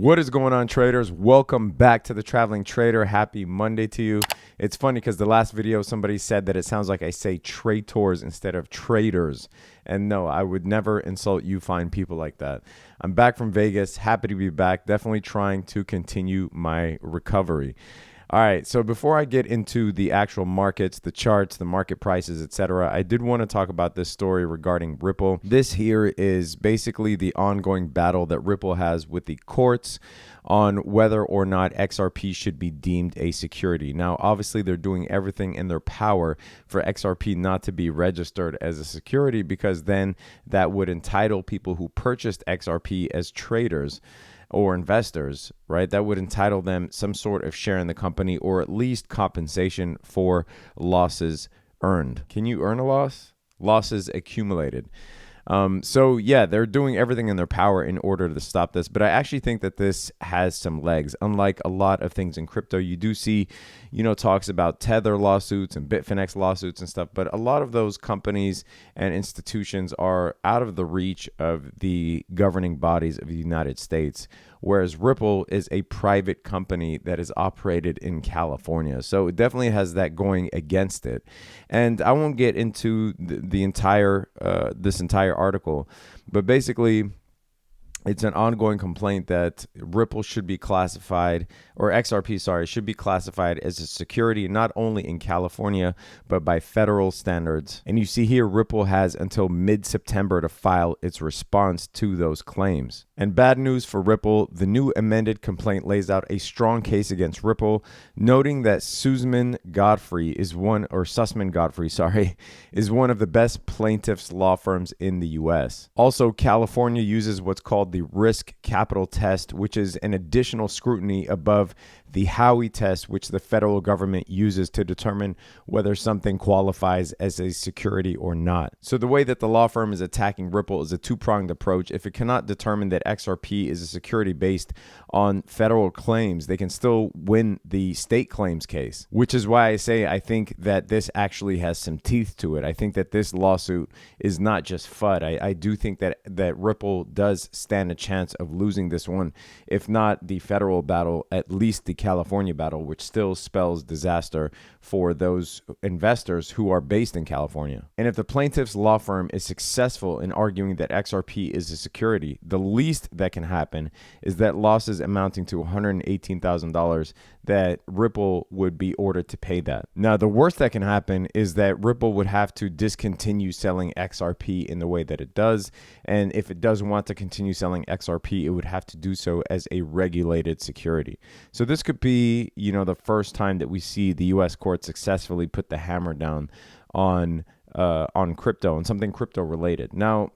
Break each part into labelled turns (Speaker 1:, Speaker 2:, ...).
Speaker 1: What is going on, traders? Welcome back to the Traveling Trader. Happy Monday to you. It's funny because the last video somebody said that it sounds like I say traders instead of traders. And no, I would never insult you fine people like that. I'm back from Vegas. Happy to be back. Definitely trying to continue my recovery. All right, so before I get into the actual markets, the charts, the market prices, etc., I did want to talk about this story regarding Ripple. This here is basically the ongoing battle that Ripple has with the courts on whether or not XRP should be deemed a security. Now, obviously, they're doing everything in their power for XRP not to be registered as a security, because then that would entitle people who purchased XRP as traders or investors, right? That would entitle them some sort of share in the company, or at least compensation for losses earned. Can you earn a loss? Losses accumulated. So yeah, they're doing everything in their power in order to stop this, but I actually think that this has some legs. Unlike a lot of things in crypto, you do see, talks about Tether lawsuits and Bitfinex lawsuits and stuff, but a lot of those companies and institutions are out of the reach of the governing bodies of the United States, whereas Ripple is a private company that is operated in California. So it definitely has that going against it. And I won't get into the entire this entire article, but basically it's an ongoing complaint that Ripple should be classified, or XRP, sorry, should be classified as a security, not only in California, but by federal standards. And you see here, Ripple has until mid-September to file its response to those claims. And bad news for Ripple, the new amended complaint lays out a strong case against Ripple, noting that Sussman Godfrey is one of the best plaintiffs law firms in the US. Also, California uses what's called the risk capital test, which is an additional scrutiny above the Howey test, which the federal government uses to determine whether something qualifies as a security or not. So the way that the law firm is attacking Ripple is a two-pronged approach. If it cannot determine that XRP is a security based on federal claims, they can still win the state claims case, which is why I say I think that this actually has some teeth to it. I think that this lawsuit is not just FUD. I do think that Ripple does stand a chance of losing this one, if not the federal battle, at least the California battle, which still spells disaster for those investors who are based in California. And if the plaintiff's law firm is successful in arguing that XRP is a security, the least that can happen is that losses amounting to $118,000 that Ripple would be ordered to pay that. Now, the worst that can happen is that Ripple would have to discontinue selling XRP in the way that it does. And if it does want to continue selling XRP, it would have to do so as a regulated security. So this could be, the first time that we see the U.S. court successfully put the hammer down on crypto and something crypto related. Now,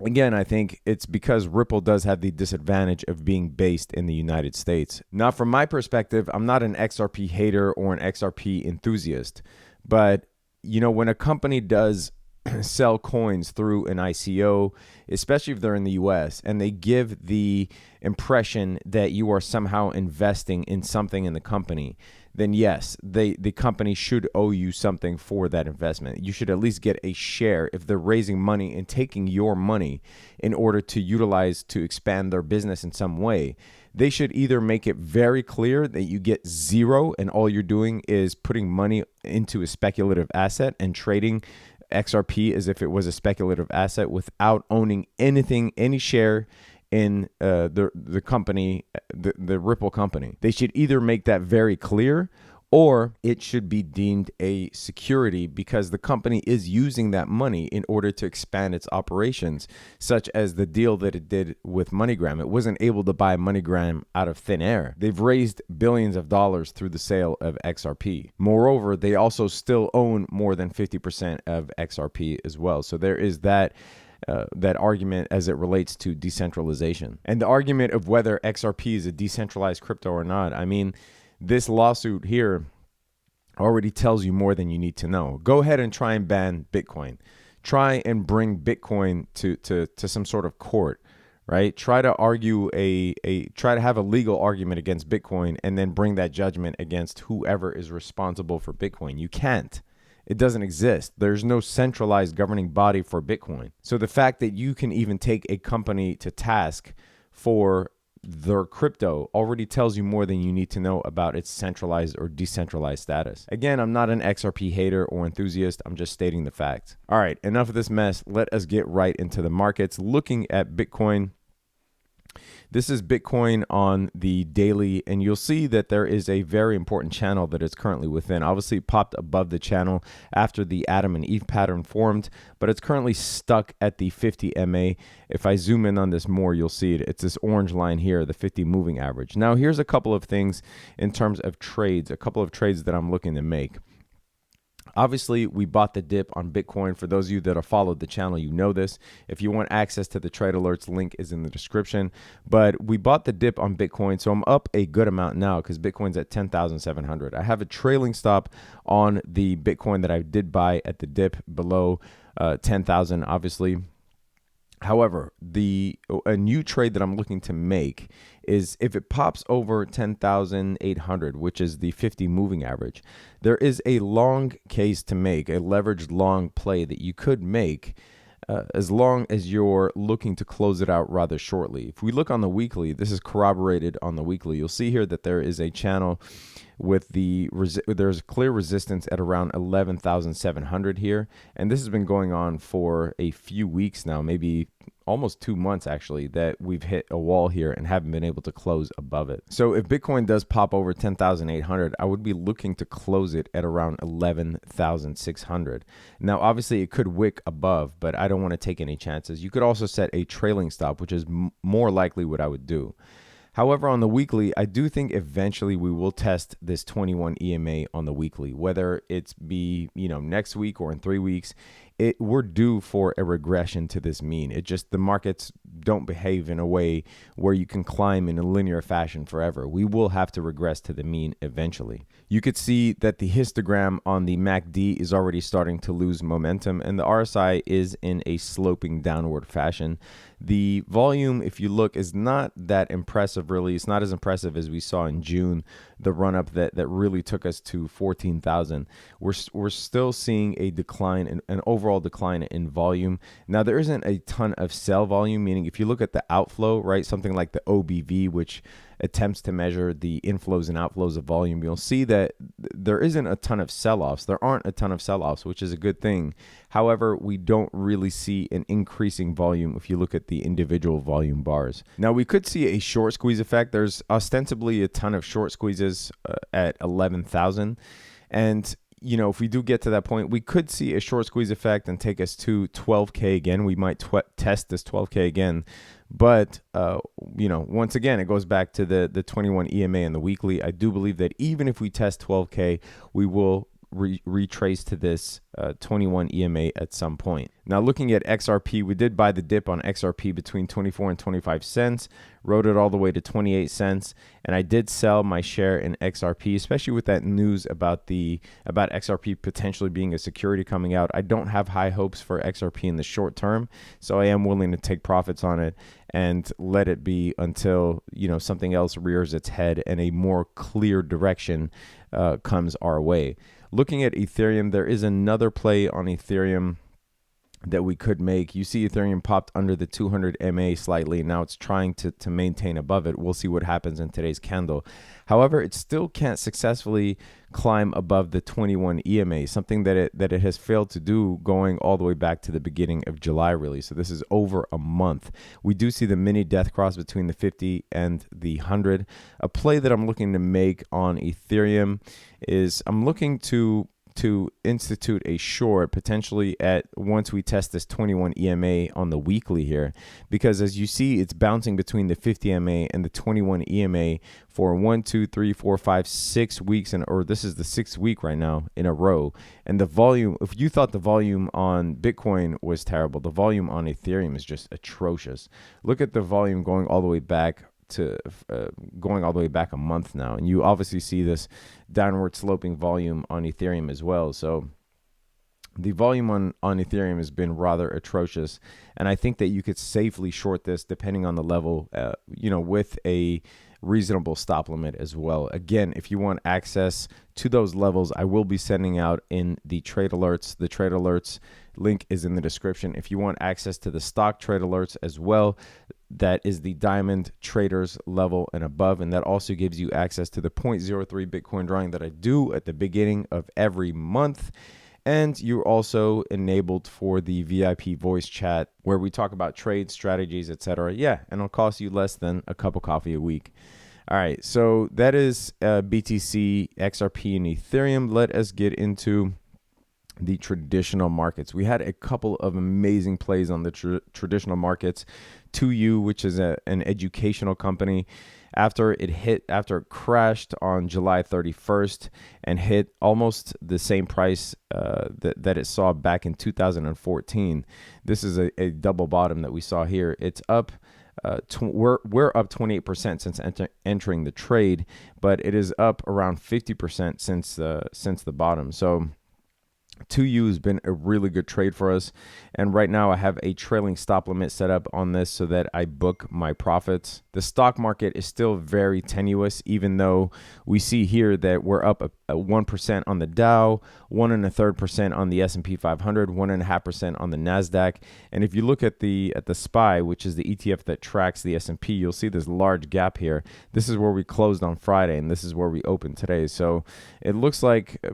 Speaker 1: again, I think it's because Ripple does have the disadvantage of being based in the United States. Now, from my perspective, I'm not an XRP hater or an XRP enthusiast, but when a company does sell coins through an ICO, especially if they're in the US, and they give the impression that you are somehow investing in something in the company, then yes, the company should owe you something for that investment. You should at least get a share if they're raising money and taking your money in order to utilize to expand their business in some way. They should either make it very clear that you get zero and all you're doing is putting money into a speculative asset and trading XRP as if it was a speculative asset without owning anything, any share in the company, the Ripple company. They should either make that very clear, or it should be deemed a security because the company is using that money in order to expand its operations, such as the deal that it did with MoneyGram. It wasn't able to buy MoneyGram out of thin air. They've raised billions of dollars through the sale of XRP. Moreover, they also still own more than 50% of XRP as well. So there is that argument as it relates to decentralization. And the argument of whether XRP is a decentralized crypto or not, I mean, this lawsuit here already tells you more than you need to know. Go ahead and try and ban Bitcoin. Try and bring Bitcoin to some sort of court, right? Try to argue try to have a legal argument against Bitcoin and then bring that judgment against whoever is responsible for Bitcoin. You can't. It doesn't exist. There's no centralized governing body for Bitcoin. So the fact that you can even take a company to task for their crypto already tells you more than you need to know about its centralized or decentralized status. Again, I'm not an XRP hater or enthusiast. I'm just stating the facts. All right, enough of this mess. Let us get right into the markets. Looking at Bitcoin. This is Bitcoin on the daily, and you'll see that there is a very important channel that it's currently within. Obviously, it popped above the channel after the Adam and Eve pattern formed, but it's currently stuck at the 50 MA. If I zoom in on this more, you'll see it. It's this orange line here, the 50 moving average. Now, here's a couple of things in terms of trades, a couple of trades that I'm looking to make. Obviously, we bought the dip on Bitcoin. For those of you that have followed the channel, you know this. If you want access to the trade alerts, link is in the description. But we bought the dip on Bitcoin, so I'm up a good amount now because Bitcoin's at 10,700. I have a trailing stop on the Bitcoin that I did buy at the dip below 10,000, obviously. However, a new trade that I'm looking to make is if it pops over 10,800, which is the 50 moving average, there is a long case to make, a leveraged long play that you could make as long as you're looking to close it out rather shortly. If we look on the weekly, this is corroborated on the weekly. You'll see here that there is a channel with there's clear resistance at around 11,700 here, and this has been going on for a few weeks now, maybe almost 2 months actually, that we've hit a wall here and haven't been able to close above it. So if Bitcoin does pop over 10,800, I would be looking to close it at around 11,600. Now obviously it could wick above, but I don't want to take any chances. You could also set a trailing stop, which is more likely what I would do. However, on the weekly, I do think eventually we will test this 21 EMA on the weekly, whether it's be, next week or in 3 weeks. We're due for a regression to this mean. It just, the markets don't behave in a way where you can climb in a linear fashion forever. We will have to regress to the mean eventually. You could see that the histogram on the MACD is already starting to lose momentum, and the RSI is in a sloping downward fashion. The volume, if you look, is not that impressive, really. It's not as impressive as we saw in June, the run-up that really took us to 14,000. We're still seeing a decline, an overall decline in volume. Now, there isn't a ton of sell volume, meaning if you look at the outflow, right, something like the OBV, which attempts to measure the inflows and outflows of volume, you'll see that there isn't a ton of sell-offs. There aren't a ton of sell-offs, which is a good thing. However, we don't really see an increasing volume if you look at the individual volume bars. Now, we could see a short squeeze effect. There's ostensibly a ton of short squeezes at 11,000. And if we do get to that point, we could see a short squeeze effect and take us to 12K again. We might test this 12K again. But, once again, it goes back to the 21 EMA and the weekly. I do believe that even if we test 12K, we will retrace to this 21 EMA at some point. Now, looking at XRP, we did buy the dip on XRP between 24 and 25 cents, rode it all the way to 28 cents, and I did sell my share in XRP, especially with that news about XRP potentially being a security coming out. I don't have high hopes for XRP in the short term, so I am willing to take profits on it and let it be until something else rears its head and a more clear direction comes our way. Looking at Ethereum, there is another play on Ethereum that we could make. You see Ethereum popped under the 200 MA slightly. Now it's trying to maintain above it. We'll see what happens in today's candle. However, it still can't successfully climb above the 21 EMA, something that it has failed to do going all the way back to the beginning of July, really. So this is over a month. We do see the mini death cross between the 50 and the 100. A play that I'm looking to make on Ethereum is I'm looking to institute a short potentially at once we test this 21 EMA on the weekly here, because as you see, it's bouncing between the 50 MA and the 21 EMA for 1, 2, 3, 4, 5, 6 weeks, or this is the 6th week right now in a row. And the volume, if you thought the volume on Bitcoin was terrible, the volume on Ethereum is just atrocious. Look at the volume going all the way back a month now, and you obviously see this downward sloping volume on Ethereum as well. So the volume on Ethereum has been rather atrocious, and I think that you could safely short this depending on the level, with reasonable stop limit as well. Again, if you want access to those levels, I will be sending out in the trade alerts. The trade alerts link is in the description. If you want access to the stock trade alerts as well, that is the diamond traders level and above, and that also gives you access to the 0.03 Bitcoin drawing that I do at the beginning of every month. And you're also enabled for the VIP voice chat where we talk about trade strategies, etc. Yeah, and it'll cost you less than a cup of coffee a week. All right, so that is BTC, XRP, and Ethereum. Let us get into the traditional markets. We had a couple of amazing plays on the traditional markets. 2U, which is an educational company, after it crashed on July 31st and hit almost the same price that it saw back in 2014. This is a double bottom that we saw here. It's up. We're up 28% since entering the trade, but it is up around 50% since the bottom. So 2U has been a really good trade for us, and right now I have a trailing stop limit set up on this so that I book my profits. The stock market is still very tenuous, even though we see here that we're up 1% on the Dow, 1.33% on the S&P 500, 1.5% on the Nasdaq. And if you look at the SPY, which is the ETF that tracks the S&P, you'll see this large gap here. This is where we closed on Friday, and this is where we opened today. So it looks like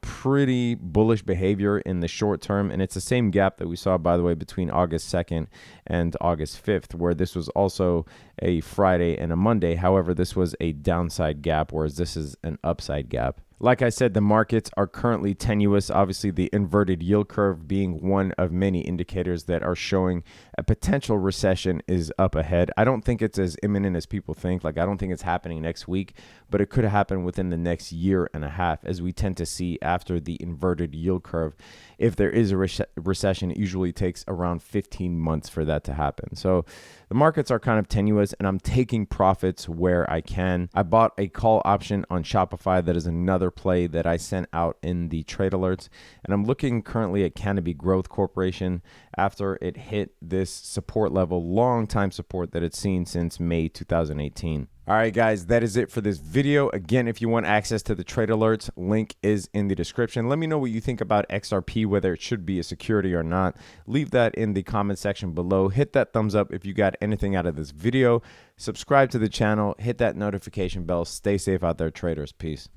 Speaker 1: pretty bullish behavior in the short term, and it's the same gap that we saw, by the way, between August 2nd and August 5th, where this was also a Friday and a Monday. However, this was a downside gap, whereas this is an upside gap. Like I said, the markets are currently tenuous. Obviously, the inverted yield curve being one of many indicators that are showing a potential recession is up ahead. I don't think it's as imminent as people think. Like, I don't think it's happening next week, but it could happen within the next year and a half, as we tend to see after the inverted yield curve. If there is a recession, it usually takes around 15 months for that to happen. So the markets are kind of tenuous, and I'm taking profits where I can. I bought a call option on Shopify. That is another play that I sent out in the trade alerts, and I'm looking currently at Canopy Growth Corporation after it hit this support level, long time support that it's seen since May 2018. All right, guys, that is it for this video. Again, if you want access to the trade alerts, link is in the description. Let me know what you think about XRP, whether it should be a security or not. Leave that in the comment section below. Hit that thumbs up if you got anything out of this video. Subscribe to the channel. Hit that notification bell. Stay safe out there, traders. Peace.